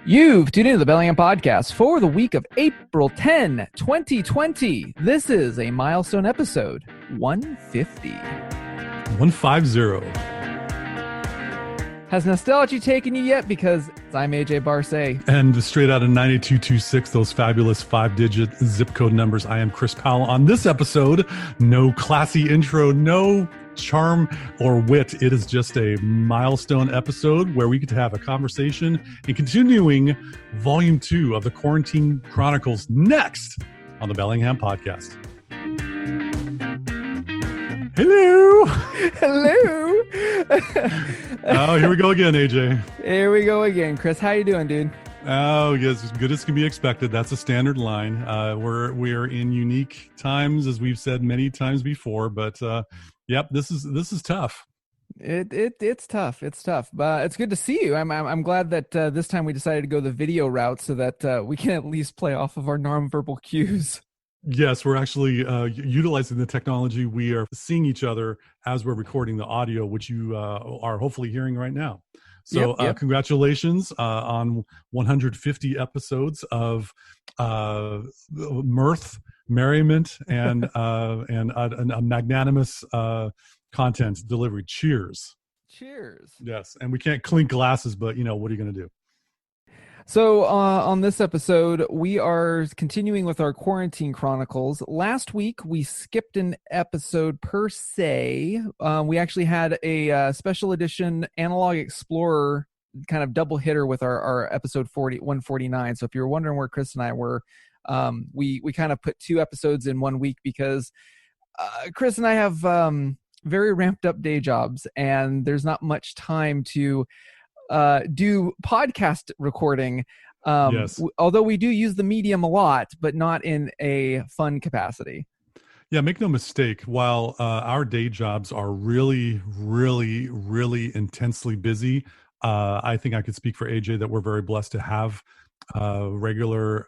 You've tuned into the Bellingham Podcast for the week of April 10, 2020. This is a milestone episode, 150. 150. Has nostalgia taken you yet? Because I'm AJ Barce. And straight out of 9226, those fabulous 5-digit zip code numbers. I am Chris Powell. On this episode, no classy intro, no charm or wit. It is just a milestone episode where we get to have a conversation and continuing Volume 2 of the Quarantine Chronicles next on the Bellingham Podcast. Hello. Hello. Oh, here we go again, AJ. Here we go again. Chris, how you doing, dude? Oh, yes, as good as can be expected. That's a standard line. We're in unique times, as we've said many times before, but yep, this is tough. It's tough. It's tough, but it's good to see you. I'm glad that this time we decided to go the video route so that we can at least play off of our nonverbal cues. Yes, we're actually utilizing the technology. We are seeing each other as we're recording the audio, which you are hopefully hearing right now. So Yep. Congratulations on 150 episodes of mirth, merriment, and a magnanimous content delivery. Cheers. Cheers. Yes, and we can't clink glasses, but what are you going to do? So on this episode, we are continuing with our Quarantine Chronicles. Last week, we skipped an episode per se. We actually had a special edition Analog Explorer kind of double hitter with our episode 149. So if you're wondering where Chris and I were, we kind of put two episodes in 1 week because Chris and I have very ramped up day jobs, and there's not much time to do podcast recording. Yes. Although we do use the medium a lot, but not in a fun capacity. Yeah, make no mistake, while our day jobs are really, really, really intensely busy, I think I could speak for AJ that we're very blessed to have regular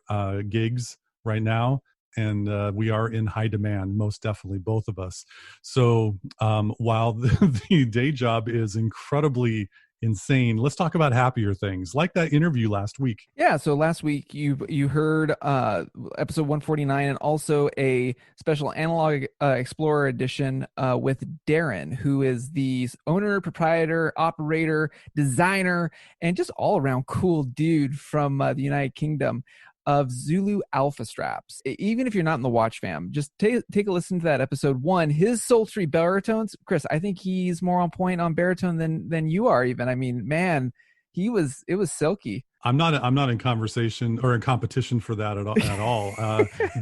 gigs right now. And we are in high demand, most definitely, both of us. So while the day job is incredibly insane, let's talk about happier things, like that interview last week. Yeah, so last week you heard episode 149 and also a special Analog Explorer edition with Deran, who is the owner, proprietor, operator, designer, and just all-around cool dude from the United Kingdom of Zulu Alpha Straps. Even if you're not in the Watch fam, just take a listen to that episode 1. His sultry baritones, Chris, I think he's more on point on baritone than you are even. I mean, man, it was silky. I'm not in conversation or in competition for that at all.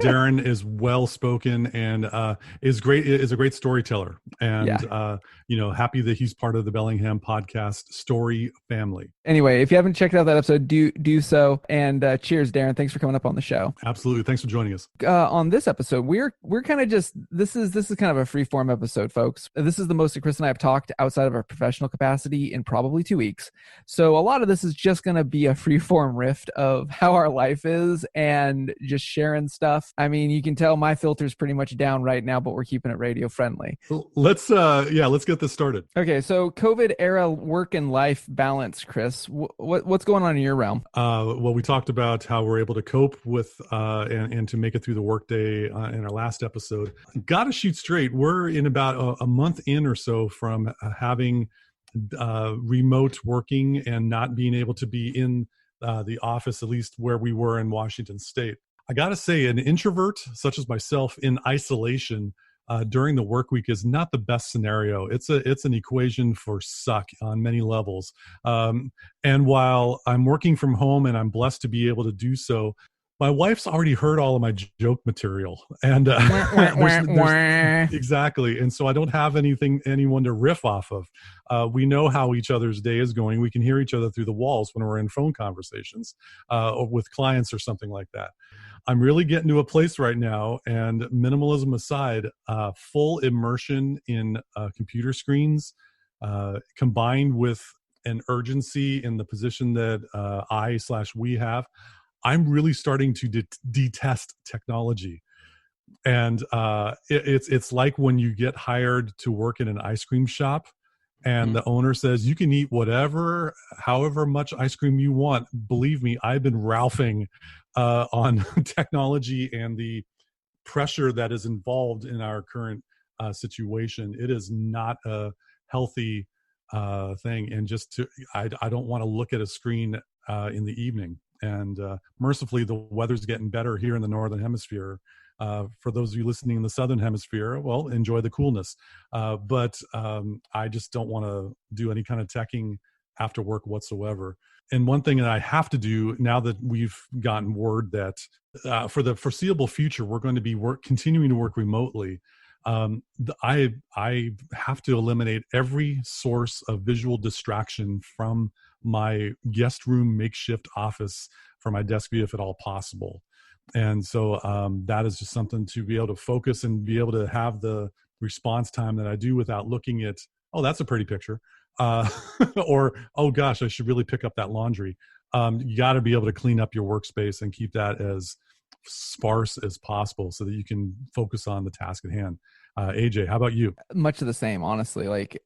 Deran is well spoken and is a great storyteller, and happy that he's part of the Bellingham Podcast story family. Anyway, if you haven't checked out that episode, do so. And cheers, Deran. Thanks for coming up on the show. Absolutely, thanks for joining us. On this episode, we're kind of just this is kind of a free form episode, folks. This is the most that Chris and I have talked outside of our professional capacity in probably 2 weeks. So a lot of this is just going to be a free form rift of how our life is and just sharing stuff. I mean, you can tell my filter's pretty much down right now, but we're keeping it radio friendly. Let's get this started. Okay, so COVID era work and life balance, Chris. What's going on in your realm? Well, we talked about how we're able to cope with and to make it through the workday in our last episode. Gotta shoot straight. We're in about a month in or so from having remote working and not being able to be in the office, at least where we were in Washington State. I got to say, an introvert such as myself in isolation during the work week is not the best scenario. It's an equation for suck on many levels. And while I'm working from home and I'm blessed to be able to do so, my wife's already heard all of my joke material, and exactly. And so I don't have anyone to riff off of. We know how each other's day is going. We can hear each other through the walls when we're in phone conversations or with clients or something like that. I'm really getting to a place right now, and minimalism aside, full immersion in computer screens combined with an urgency in the position that we have. I'm really starting to detest technology. And it's like when you get hired to work in an ice cream shop and the owner says, you can eat whatever, however much ice cream you want. Believe me, I've been ralphing on technology and the pressure that is involved in our current situation. It is not a healthy thing. And I don't want to look at a screen in the evening. And mercifully, the weather's getting better here in the Northern Hemisphere. For those of you listening in the Southern Hemisphere, well, enjoy the coolness. But I just don't want to do any kind of teching after work whatsoever. And one thing that I have to do now that we've gotten word that for the foreseeable future, we're going to be continuing to work remotely. I have to eliminate every source of visual distraction from my guest room makeshift office for my desk view if at all possible. And so that is just something to be able to focus and be able to have the response time that I do without looking at, oh, that's a pretty picture. Or, oh gosh, I should really pick up that laundry. You got to be able to clean up your workspace and keep that as sparse as possible so that you can focus on the task at hand. AJ, how about you? Much of the same, honestly. Like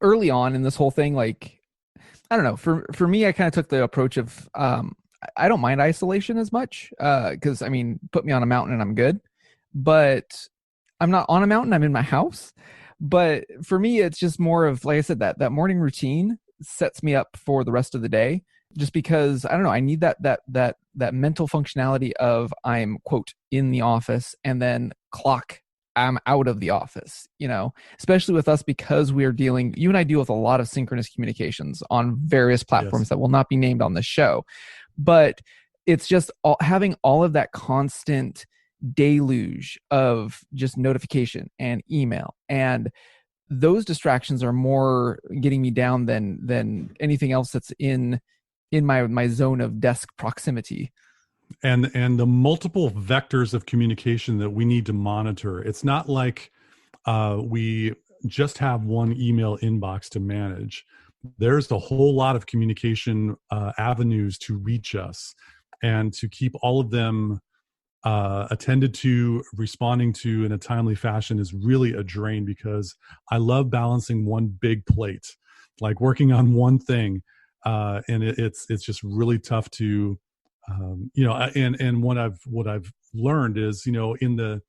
early on in this whole thing, like, I don't know, for me, I kind of took the approach of, I don't mind isolation as much because, I mean, put me on a mountain and I'm good. But I'm not on a mountain, I'm in my house. But for me, it's just more of, like I said, that morning routine sets me up for the rest of the day. Just because, I don't know, I need that mental functionality of I'm, quote, in the office, and then clock, I'm out of the office, especially with us, because you and I deal with a lot of synchronous communications on various platforms Yes. that will not be named on this show. But it's just having all of that constant deluge of just notification and email, and those distractions are more getting me down than anything else that's in my zone of desk proximity. And the multiple vectors of communication that we need to monitor. It's not like we just have one email inbox to manage. There's a whole lot of communication avenues to reach us, and to keep all of them attended to, responding to in a timely fashion is really a drain, because I love balancing one big plate, like working on one thing. And it's just really tough to, and what I've learned is, in the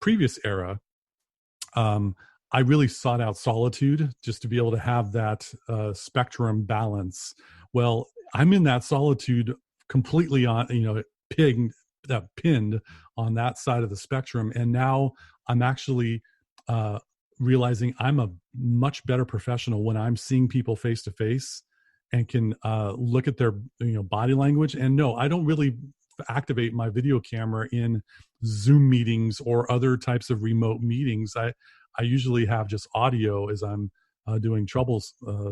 previous era, I really sought out solitude just to be able to have that spectrum balance. Well, I'm in that solitude completely on, pinned on that side of the spectrum. And now I'm actually realizing I'm a much better professional when I'm seeing people face to face and can look at their body language. And no, I don't really activate my video camera in Zoom meetings or other types of remote meetings. I usually have just audio as I'm doing trouble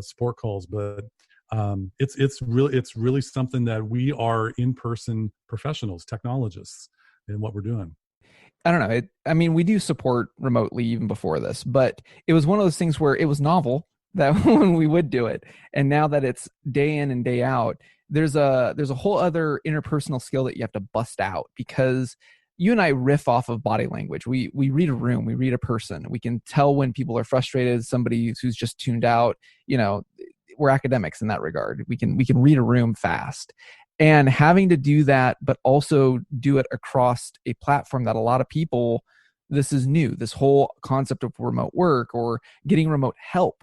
support calls, but it's really something that we are in-person professionals, technologists, in what we're doing. I don't know. I mean, we do support remotely even before this, but it was one of those things where it was novel that when we would do it, and now that it's day in and day out, there's a whole other interpersonal skill that you have to bust out, because you and I riff off of body language. We read a room, we read a person. We can tell when people are frustrated, somebody who's just tuned out. We're academics in that regard. We can read a room fast. And having to do that, but also do it across a platform that a lot of people, this is new, this whole concept of remote work or getting remote help,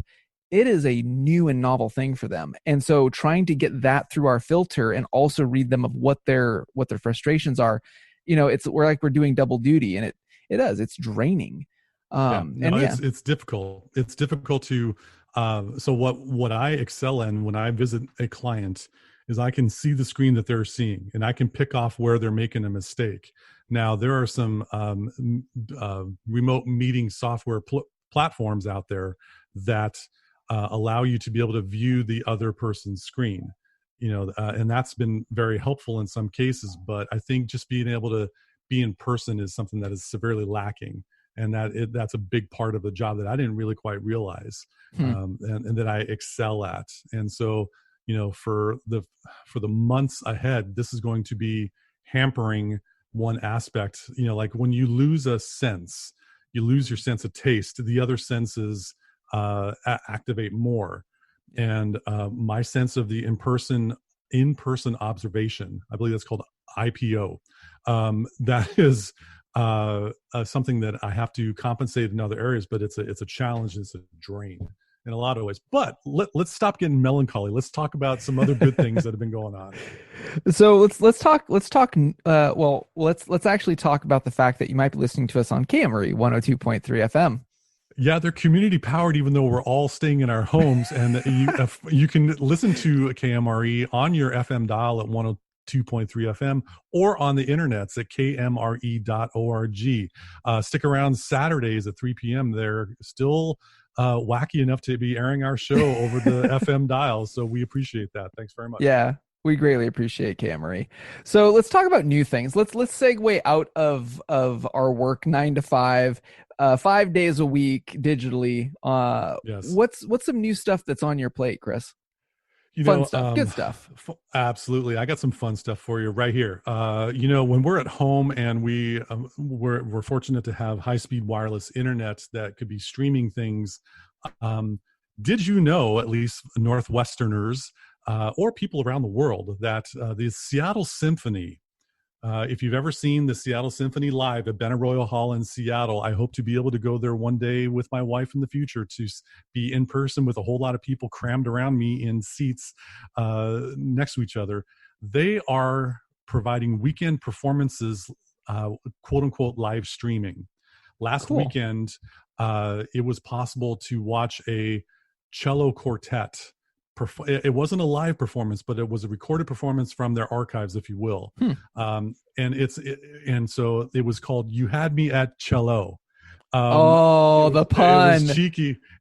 it is a new and novel thing for them. And so trying to get that through our filter and also read them of what their frustrations are, we're doing double duty, and it's draining. It's difficult. It's difficult to, so what I excel in when I visit a client is I can see the screen that they're seeing, and I can pick off where they're making a mistake. Now, there are some remote meeting software platforms out there that allow you to be able to view the other person's screen, and that's been very helpful in some cases. But I think just being able to be in person is something that is severely lacking. And that's a big part of the job that I didn't really quite realize, and that I excel at. And so, for the months ahead, this is going to be hampering one aspect. Like when you lose a sense, you lose your sense of taste. The other senses activate more. And my sense of the in-person observation, I believe that's called IPO. That is something that I have to compensate in other areas, but it's a challenge, it's a drain in a lot of ways. But let's stop getting melancholy. Let's talk about some other good things that have been going on. So let's actually talk about the fact that you might be listening to us on KMRE 102.3 FM. Yeah, they're community powered, even though we're all staying in our homes. And you can listen to KMRE on your FM dial at 102.3 FM or on the internets at kmre.org. Stick around Saturdays at 3 p.m. They're still wacky enough to be airing our show over the FM dials. So we appreciate that. Thanks very much. Yeah. We greatly appreciate KMRE. So let's talk about new things. Let's segue out of our work 9 to 5, 5 days a week digitally. Yes. What's some new stuff that's on your plate, Chris? Fun stuff, good stuff. Absolutely, I got some fun stuff for you right here. When we're at home and we're fortunate to have high-speed wireless internet that could be streaming things. Did you know, at least Northwesterners, or people around the world, that the Seattle Symphony, if you've ever seen the Seattle Symphony live at Benaroya Hall in Seattle, I hope to be able to go there one day with my wife in the future to be in person with a whole lot of people crammed around me in seats next to each other. They are providing weekend performances, quote unquote, live streaming. Last weekend, it was possible to watch a cello quartet. It wasn't a live performance, but it was a recorded performance from their archives, if you will. And so it was called "You Had Me at Cello." The pun.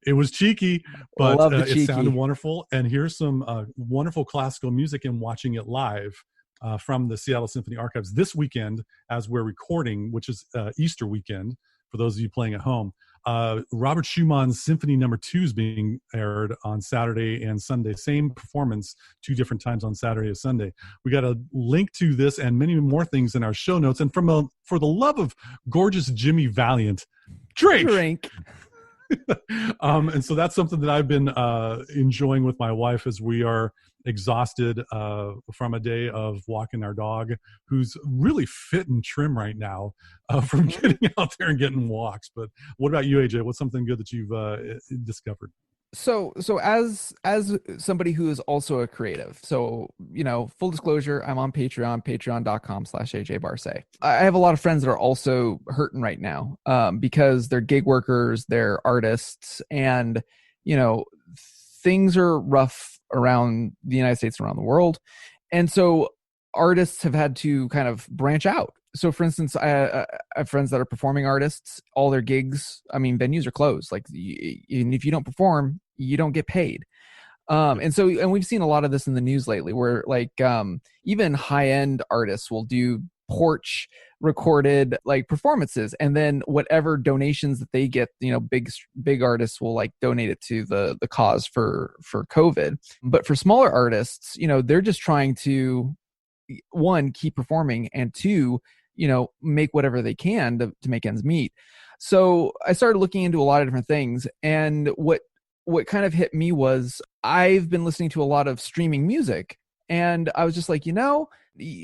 It was cheeky, but it sounded wonderful. And here's some wonderful classical music and watching it live from the Seattle Symphony archives this weekend as we're recording, which is Easter weekend for those of you playing at home. Robert Schumann's Symphony No. 2 is being aired on Saturday and Sunday. Same performance, 2 different times on Saturday and Sunday. We got a link to this and many more things in our show notes. And for the love of gorgeous Jimmy Valiant, drink. And so that's something that I've been enjoying with my wife as we are exhausted from a day of walking our dog, who's really fit and trim right now from getting out there and getting walks. But what about you, AJ? What's something good that you've discovered? So as somebody who is also a creative, so, full disclosure, I'm on Patreon, patreon.com/AJ I have a lot of friends that are also hurting right now because they're gig workers, they're artists, and, things are rough around the United States and around the world. And so artists have had to kind of branch out. So for instance, I have friends that are performing artists, all their gigs, venues are closed. Like, and if you don't perform, you don't get paid. And we've seen a lot of this in the news lately where even high-end artists will do porch recorded performances, and then whatever donations that they get, big artists will donate it to the cause for COVID. But for smaller artists, they're just trying to, one, keep performing, and two, make whatever they can to make ends meet. So I started looking into a lot of different things, and what kind of hit me was I've been listening to a lot of streaming music, and I was just like,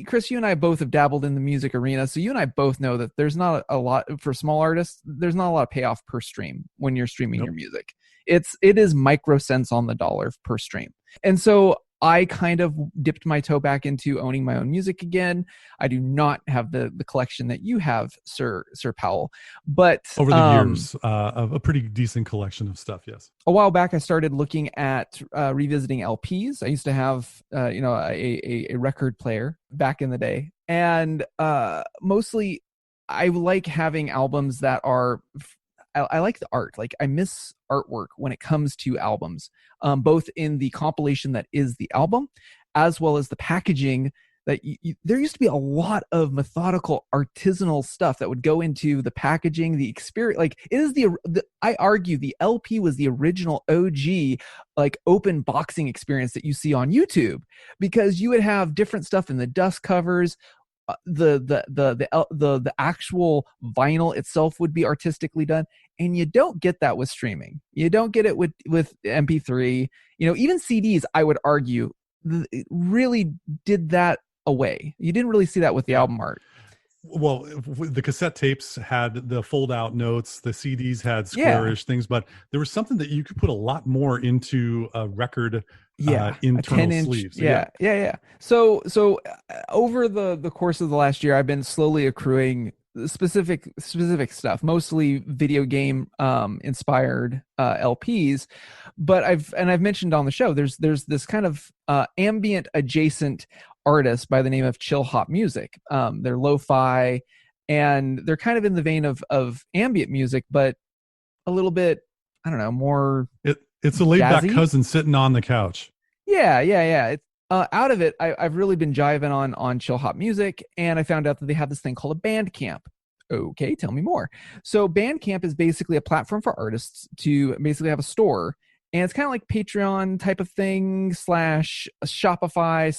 Chris, you and I both have dabbled in the music arena, so you and I both know that there's not a lot for small artists. There's not a lot of payoff per stream when you're streaming your music. It is micro cents on the dollar per stream. And so I kind of dipped my toe back into owning my own music again. I do not have the collection that you have, Sir Powell, but over the years, a pretty decent collection of stuff. Yes. A while back, I started looking at revisiting LPs. I used to have, a record player back in the day, and mostly I like having albums that are. I like the art. I miss artwork when it comes to albums, both in the compilation that is the album, as well as the packaging. That there used to be a lot of methodical artisanal stuff that would go into the packaging, the experience. It is I argue the LP was the original OG, open boxing experience that you see on YouTube, because you would have different stuff in the dust covers. the actual vinyl itself would be artistically done, and you don't get that with streaming. You don't get it with MP3. Even CDs, I would argue, really did that away. You didn't really see that with the album art. Well, the cassette tapes had the fold-out notes. The CDs had Yeah. squarish things, but there was something that you could put a lot more into a record Yeah, a internal 10-inch. sleeve. So Yeah. So over the course of the last year, I've been slowly accruing specific stuff, mostly video game inspired LPs. But I've mentioned on the show, there's this kind of ambient adjacent artist by the name of Chillhop music. They're lo-fi, and they're kind of in the vein of ambient music, but a little bit, I don't know, more it's a laid back jazzy. cousin sitting on the couch. Yeah. It's, out of it, I've really been jiving on Chillhop music, and I found out that they have this thing called a Bandcamp. Okay, tell me more. So Bandcamp is basically a platform for artists to basically have a store, and it's kind of like Patreon type of thing / Shopify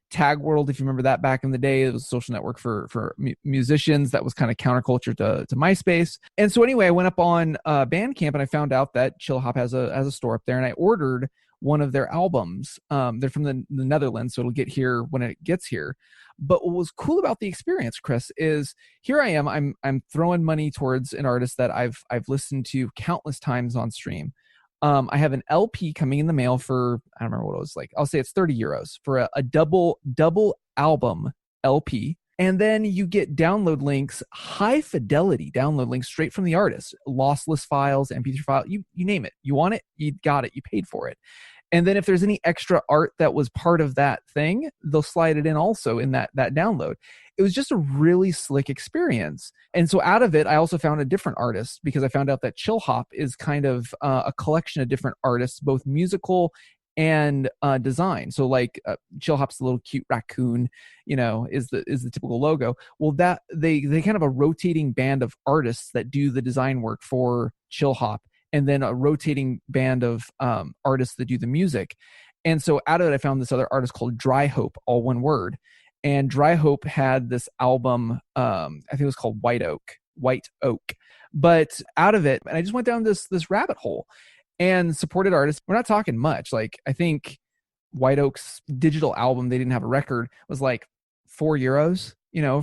/ Tag World, if you remember that back in the day. It was a social network for musicians that was kind of counterculture to MySpace. And so anyway, I went up on Bandcamp, and I found out that Chillhop has a store up there, and I ordered one of their albums. They're from the Netherlands, so it'll get here when it gets here. But what was cool about the experience, Chris, is here I am. I'm throwing money towards an artist that I've listened to countless times on stream. I have an LP coming in the mail for, I don't remember what it was like. I'll say it's 30 euros for a double album LP. And then you get download links, high fidelity download links straight from the artist, lossless files, MP3 file, you name it. You want it, you got it, you paid for it. And then if there's any extra art that was part of that thing, they'll slide it in also in that download. It was just a really slick experience. And so out of it, I also found a different artist, because I found out that Chillhop is kind of a collection of different artists, both musical and design. So like Chillhop's the little cute raccoon, is the typical logo. Well, that they kind of a rotating band of artists that do the design work for Chillhop, and then a rotating band of artists that do the music. And so out of it, I found this other artist called Dryhope, all one word. And Dryhope had this album, I think it was called White Oak. But out of it, and I just went down this rabbit hole and supported artists. We're not talking much. Like, I think White Oak's digital album, they didn't have a record, was like €4,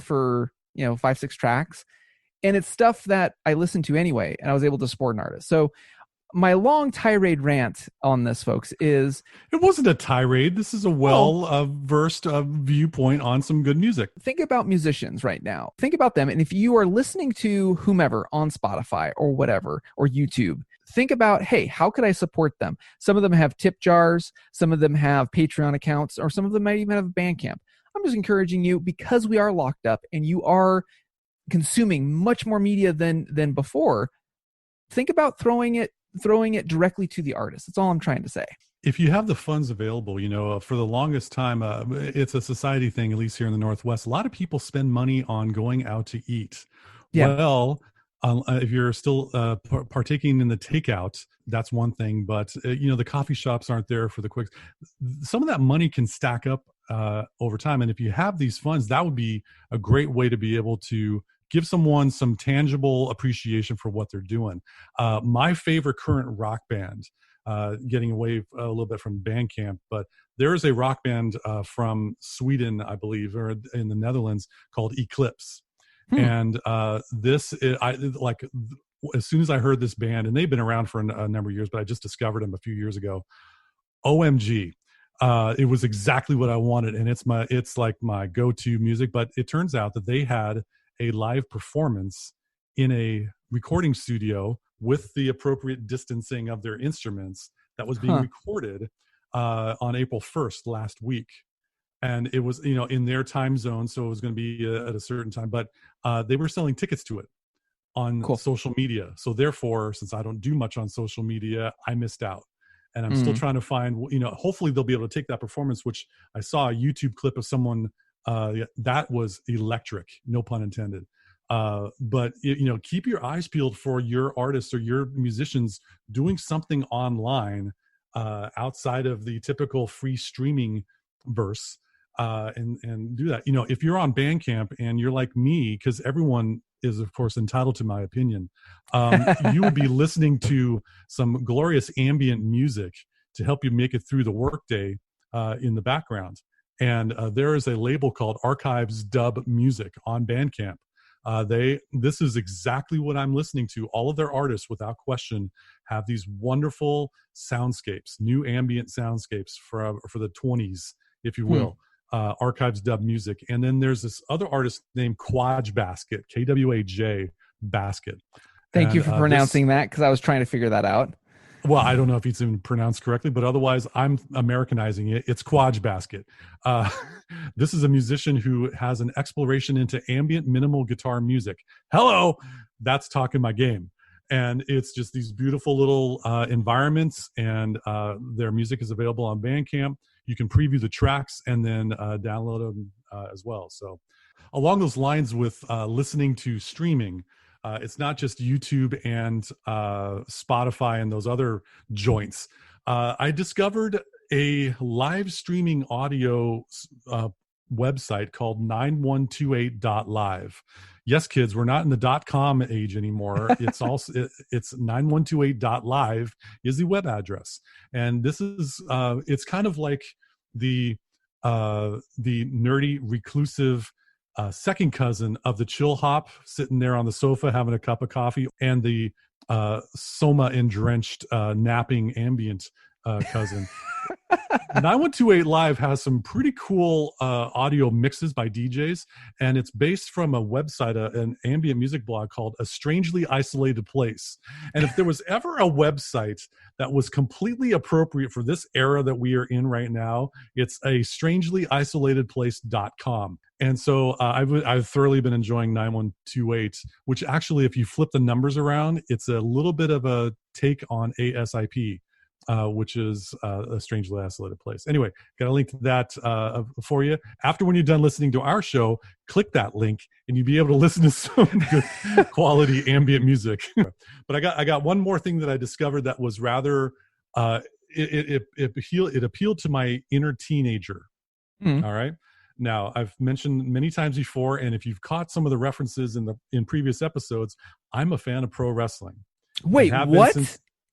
for 5-6 tracks. And it's stuff that I listened to anyway, and I was able to support an artist. So my long tirade rant on this, folks, is... It wasn't a tirade. This is a well-versed viewpoint on some good music. Think about musicians right now. Think about them. And if you are listening to whomever on Spotify or whatever, or YouTube, think about, hey, how could I support them? Some of them have tip jars. Some of them have Patreon accounts, or some of them might even have Bandcamp. I'm just encouraging you, because we are locked up and you are consuming much more media than before, think about throwing it directly to the artist. That's all I'm trying to say. If you have the funds available, for the longest time, it's a society thing, at least here in the Northwest. A lot of people spend money on going out to eat. Yeah. Well, if you're still partaking in the takeout, that's one thing. But, the coffee shops aren't there for the quick. Some of that money can stack up over time. And if you have these funds, that would be a great way to be able to give someone some tangible appreciation for what they're doing. My favorite current rock band, getting away a little bit from Bandcamp, but there is a rock band from Sweden, I believe, or in the Netherlands, called Eclipse. And this, as soon as I heard this band, and they've been around for a number of years, but I just discovered them a few years ago. OMG. It was exactly what I wanted, and it's like my go-to music. But it turns out that they had a live performance in a recording studio with the appropriate distancing of their instruments that was being recorded on April 1st last week. And it was, in their time zone, so it was going to be at a certain time, but they were selling tickets to it on social media. So therefore, since I don't do much on social media, I missed out. And I'm still trying to find, hopefully they'll be able to take that performance, which I saw a YouTube clip of someone that was electric, no pun intended. But keep your eyes peeled for your artists or your musicians doing something online outside of the typical free streaming verse. and do that. If you're on Bandcamp and you're like me, because everyone is of course entitled to my opinion, you will be listening to some glorious ambient music to help you make it through the workday in the background. And there is a label called Archives Dub Music on Bandcamp. This is exactly what I'm listening to. All of their artists, without question, have these wonderful soundscapes, new ambient soundscapes for the 20s, if you will. Archives Dub Music. And then there's this other artist named Kwajbasket, Kwaj Basket. Thank you for pronouncing that, because I was trying to figure that out. Well, I don't know if it's even pronounced correctly, but otherwise I'm Americanizing it. It's Kwajbasket. This is a musician who has an exploration into ambient minimal guitar music. Hello, that's talking my game. And it's just these beautiful little environments, and their music is available on Bandcamp. You can preview the tracks and then download them as well. So along those lines with listening to streaming, it's not just YouTube and Spotify and those other joints. I discovered a live streaming audio website called 9128.live. Yes, kids, we're not in the .com age anymore. It's also it's 9128.live is the web address, and this is it's kind of like the nerdy reclusive second cousin of the Chillhop, sitting there on the sofa having a cup of coffee, and the soma and drenched napping ambient cousin. 9128 Live has some pretty cool audio mixes by DJs, and it's based from a website, an ambient music blog called A Strangely Isolated Place. And if there was ever a website that was completely appropriate for this era that we are in right now, it's a strangelyisolated.place.com. And so I've thoroughly been enjoying 9128, which actually, if you flip the numbers around, it's a little bit of a take on ASIP. Which is a strangely isolated place. Anyway, got a link to that for you. After when you're done listening to our show, click that link and you'll be able to listen to some good quality ambient music. But I got one more thing that I discovered that was rather it appealed to my inner teenager. All right. Now, I've mentioned many times before, and if you've caught some of the references in previous episodes, I'm a fan of pro wrestling. Wait, what?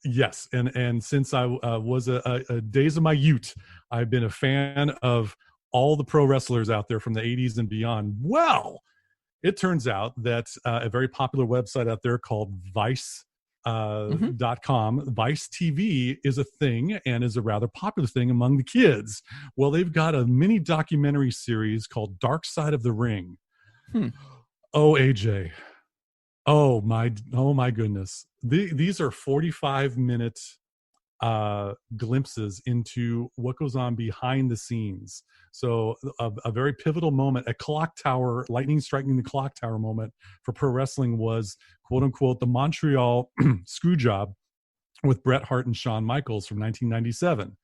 Yes, and since I was a days of my youth, I've been a fan of all the pro wrestlers out there from the 80s and beyond. Well, it turns out that a very popular website out there called Vice.com, Vice TV, is a thing and is a rather popular thing among the kids. Well, they've got a mini documentary series called Dark Side of the Ring. Oh, AJ. Oh my goodness. These are 45-minute glimpses into what goes on behind the scenes. So a very pivotal moment, a clock tower, lightning striking the clock tower moment for pro wrestling was, quote unquote, the Montreal screw job with Bret Hart and Shawn Michaels from 1997.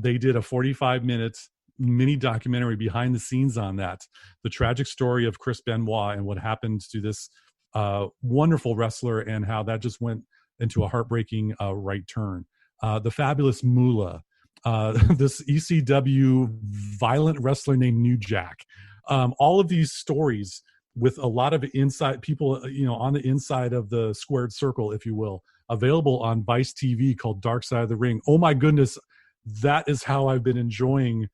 They did a 45-minute mini documentary behind the scenes on that. The tragic story of Chris Benoit and what happened to this wonderful wrestler, and how that just went into a heartbreaking right turn. The fabulous Moolah, this ECW violent wrestler named New Jack. All of these stories with a lot of inside people, on the inside of the squared circle, if you will, available on Vice TV, called Dark Side of the Ring. Oh my goodness, that is how I've been enjoying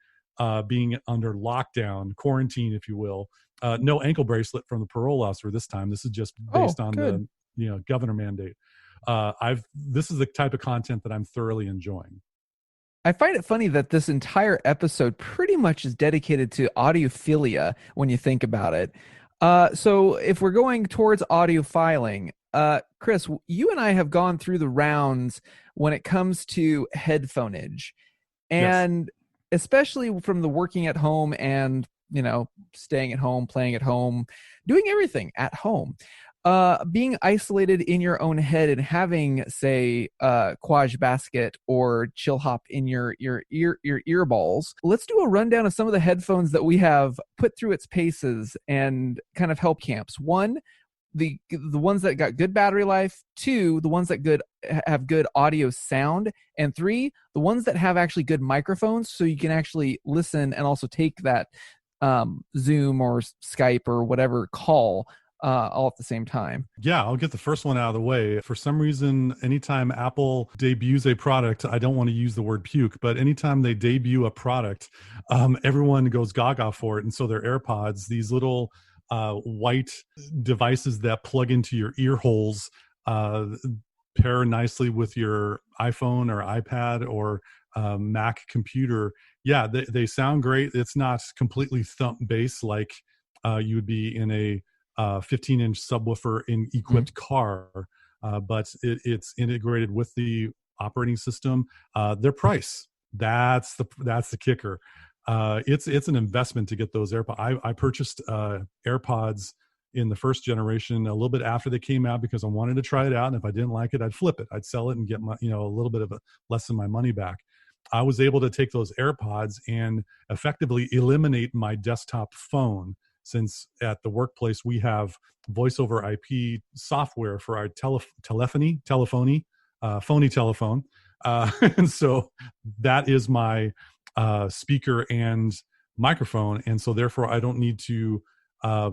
being under lockdown, quarantine, if you will. No ankle bracelet from the parole officer this time. This is just based on the governor mandate. This is the type of content that I'm thoroughly enjoying. I find it funny that this entire episode pretty much is dedicated to audiophilia when you think about it. So if we're going towards audiophiling, Chris, you and I have gone through the rounds when it comes to headphoneage, and especially from the working at home and staying at home, playing at home, doing everything at home, being isolated in your own head and having, say, Kwajbasket or Chillhop in your earballs. Let's do a rundown of some of the headphones that we have put through its paces and kind of help camps. One, the ones that got good battery life, 2, the ones that have good audio sound, and 3, the ones that have actually good microphones, so you can actually listen and also take that Zoom or Skype or whatever call all at the same time. Yeah, I'll get the first one out of the way. For some reason, anytime Apple debuts a product, I don't want to use the word puke, but anytime they debut a product, everyone goes gaga for it. And so their AirPods, these little white devices that plug into your ear holes, pair nicely with your iPhone or iPad or Mac computer. Yeah, they sound great. It's not completely thump bass like you would be in a 15-inch subwoofer in equipped car, but it's integrated with the operating system. Their price, that's the kicker. It's an investment to get those AirPods. I purchased AirPods in the first generation a little bit after they came out because I wanted to try it out, and if I didn't like it, I'd flip it. I'd sell it and get my a little bit of less than my money back. I was able to take those AirPods and effectively eliminate my desktop phone, since at the workplace we have voice over IP software for our phony telephone. And so that is my speaker and microphone. And so therefore I don't need to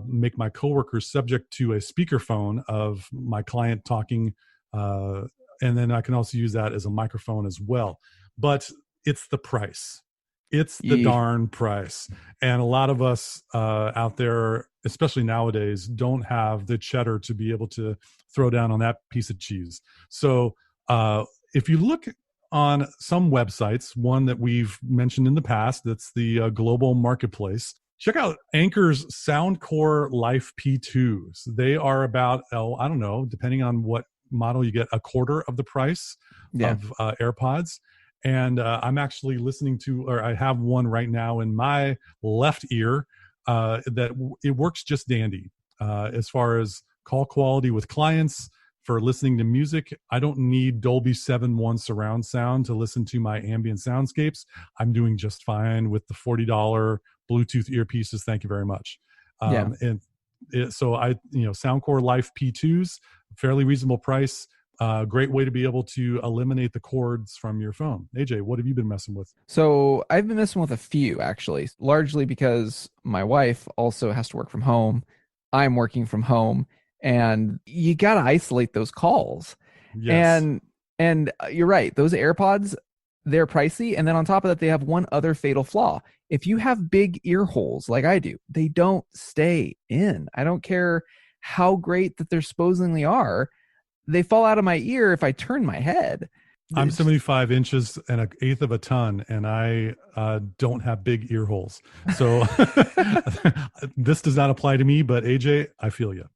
make my coworkers subject to a speakerphone of my client talking. And then I can also use that as a microphone as well. But it's the price. It's the darn price. And a lot of us out there, especially nowadays, don't have the cheddar to be able to throw down on that piece of cheese. So if you look on some websites, one that we've mentioned in the past, that's the global marketplace, check out Anchor's SoundCore Life P2s. They are about, I don't know, depending on what model you get, a quarter of the price of AirPods. And I'm actually listening to, or I have one right now in my left ear that it works just dandy. As far as call quality with clients, for listening to music, I don't need Dolby 7.1 surround sound to listen to my ambient soundscapes. I'm doing just fine with the $40 Bluetooth earpieces. Thank you very much. And so SoundCore Life P2s, fairly reasonable price. Great way to be able to eliminate the cords from your phone. AJ, what have you been messing with? So I've been messing with a few, actually, largely because my wife also has to work from home. I'm working from home, and you got to isolate those calls. Yes. And you're right. Those AirPods, they're pricey. And then on top of that, they have one other fatal flaw. If you have big ear holes like I do, they don't stay in. I don't care how great that they're supposedly are. They fall out of my ear if I turn my head. I'm 75 inches and 1/8 of a ton, and I don't have big ear holes. So this does not apply to me, but AJ, I feel you.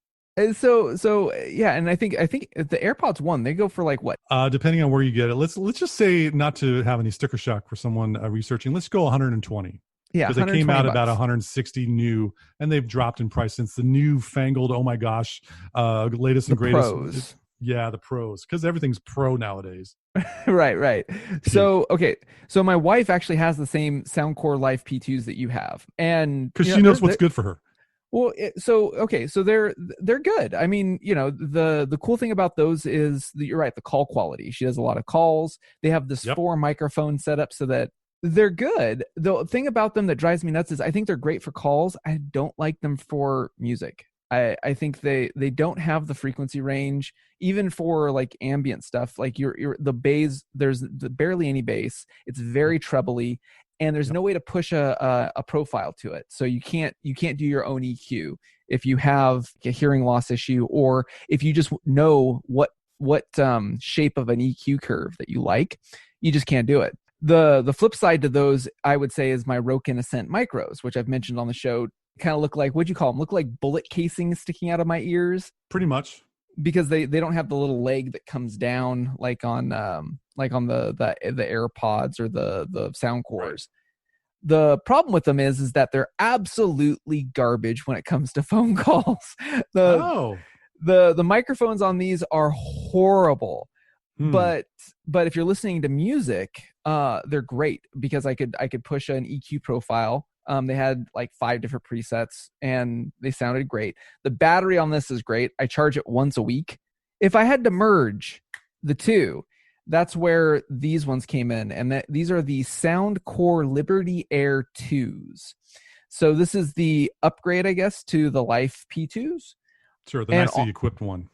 So yeah, and I think the AirPods One, they go for like what? Depending on where you get it. Let's just say, not to have any sticker shock for someone researching, let's go 120. Yeah, because they came out about 160 new, and they've dropped in price since the new fangled, oh my gosh, latest and greatest. Pros. Yeah, the pros, because everything's pro nowadays. Right. So, okay. So my wife actually has the same SoundCore Life P2s that you have. And because she knows what's good for her. Well, so they're good. I mean, the cool thing about those is that you're right, the call quality. She does a lot of calls. They have this 4 microphone setup so that they're good. The thing about them that drives me nuts is I think they're great for calls. I don't like them for music. I think they don't have the frequency range, even for like ambient stuff. Like the bass, there's barely any bass. It's very trebly, and there's no way to push a profile to it. So you can't do your own EQ if you have a hearing loss issue, or if you just know what shape of an EQ curve that you like, you just can't do it. The flip side to those, I would say, is my Rowkin Ascent micros, which I've mentioned on the show. Kind of look like, what'd you call them? Look like bullet casings sticking out of my ears. Pretty much. Because they don't have the little leg that comes down like on the AirPods or the Soundcores. Right. The problem with them is that they're absolutely garbage when it comes to phone calls. The microphones on these are horrible. But if you're listening to music, they're great because I could push an EQ profile They had like 5 different presets and they sounded great. The battery on this is great. I charge it once a week. If I had to merge the two, that's where these ones came in. And these are the SoundCore Liberty Air 2s. So this is the upgrade, I guess, to the Life P2s. Sure, the nicely equipped one.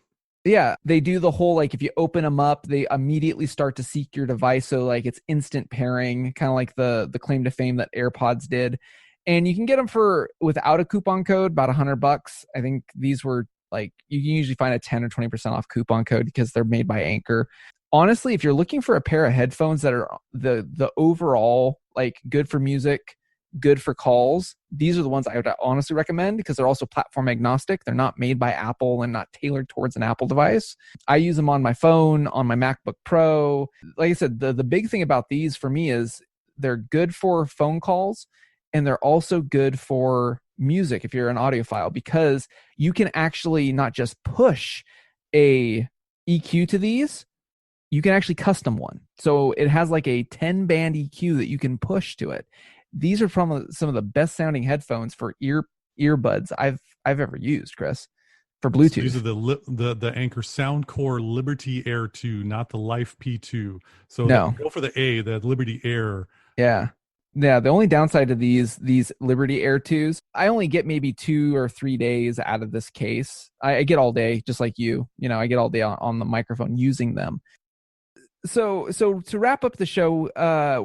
Yeah, they do the whole, like, if you open them up, they immediately start to seek your device. So like it's instant pairing, kind of like the claim to fame that AirPods did. And you can get them for, without a coupon code, about $100. I think these were like, you can usually find a 10 or 20% off coupon code because they're made by Anchor. Honestly, if you're looking for a pair of headphones that are the overall, like, good for music, good for calls, these are the ones I would honestly recommend because they're also platform agnostic. They're not made by Apple and not tailored towards an Apple device. I use them on my phone, on my MacBook Pro. Like I said, the big thing about these for me is they're good for phone calls and they're also good for music if you're an audiophile, because you can actually not just push a EQ to these, you can actually custom one. So it has like a 10 band EQ that you can push to it. These are from some of the best sounding headphones for earbuds I've ever used, Chris, for Bluetooth. So these are the Anchor SoundCore Liberty Air 2, not the Life P2. So no, go for the Liberty Air. Yeah. The only downside to these Liberty Air 2s, I only get maybe 2 or 3 days out of this case. I get all day, just like you. I get all day on the microphone using them. So to wrap up the show,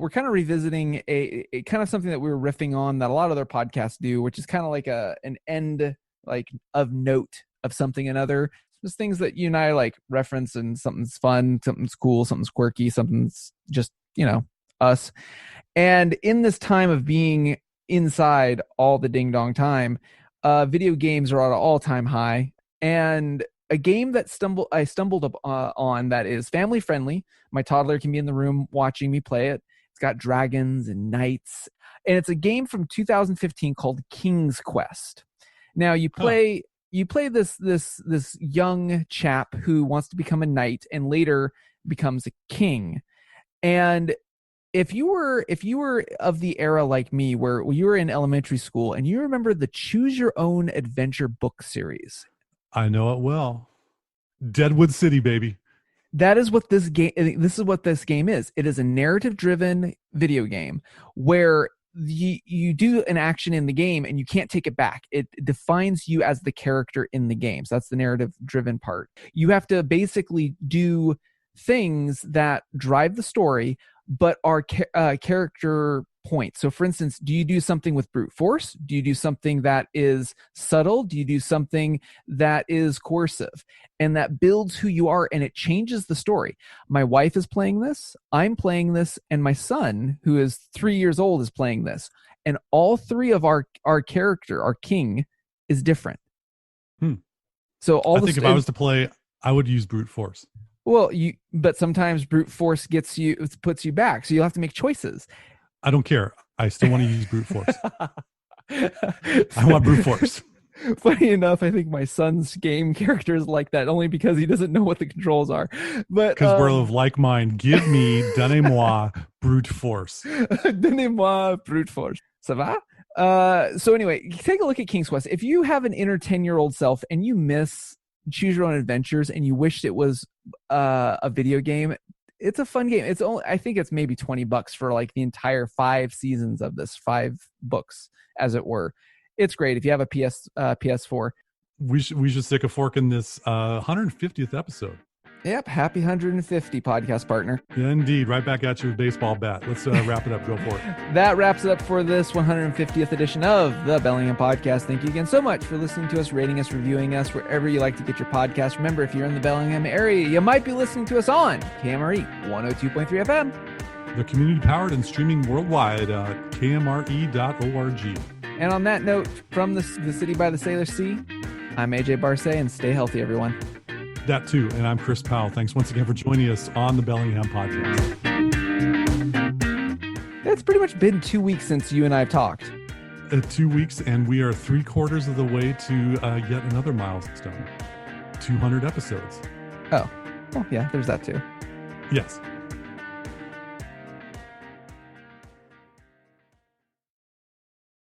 we're kind of revisiting a kind of something that we were riffing on that a lot of other podcasts do, which is kind of like an end, like, of note of something another. Just things that you and I like reference, and something's fun, something's cool, something's quirky, something's just, us. And in this time of being inside all the ding dong time, video games are at an all-time high. And a game that I stumbled on that is family friendly. My toddler can be in the room watching me play it. It's got dragons and knights, and it's a game from 2015 called King's Quest. Now you play this young chap who wants to become a knight and later becomes a king. And if you were of the era like me, where you were in elementary school and you remember the Choose Your Own Adventure book series. I know it well. Deadwood City, baby. This is what this game is. It is a narrative-driven video game where you do an action in the game and you can't take it back. It defines you as the character in the game. So that's the narrative-driven part. You have to basically do things that drive the story, but are character points. So for instance, do you do something with brute force? Do you do something that is subtle? Do you do something that is coercive? And that builds who you are, and it changes the story. My wife is playing this, I'm playing this, and my son, who is 3 years old, is playing this. And all three of our character, our king, is different. So I think if I was to play, I would use brute force. Well, but sometimes brute force puts you back. So you'll have to make choices. I don't care. I still want to use brute force. I want brute force. Funny enough, I think my son's game character is like that only because he doesn't know what the controls are. But because we're of like mind. Give me donnez-moi brute force. Donnez-moi brute force. Ça va? So anyway, take a look at King's Quest. If you have an inner 10-year-old self and you miss Choose Your Own Adventures and you wished it was a video game, it's a fun game. I think it's maybe $20 for like the entire 5 seasons of this, 5 books, as it were. It's great if you have a PS4. We should stick a fork in this 150th episode. Yep, happy 150, podcast partner. Yeah, indeed, right back at you with a baseball bat. Let's wrap it up. Go for it. That wraps it up for this 150th edition of the Bellingham Podcast. Thank you again so much for listening to us, rating us, reviewing us, wherever you like to get your podcast. Remember, if you're in the Bellingham area, you might be listening to us on KMRE 102.3 FM. The community-powered and streaming worldwide at kmre.org. And on that note, from the city by the Sailor Sea, I'm AJ Barce, and stay healthy, everyone. That too, and I'm Chris Powell. Thanks once again for joining us on the Bellingham Podcast. It's pretty much been 2 weeks since you and I have talked. 2 weeks, and we are 3/4 of the way to yet another milestone. 200 episodes. Oh, well, yeah, there's that too. Yes.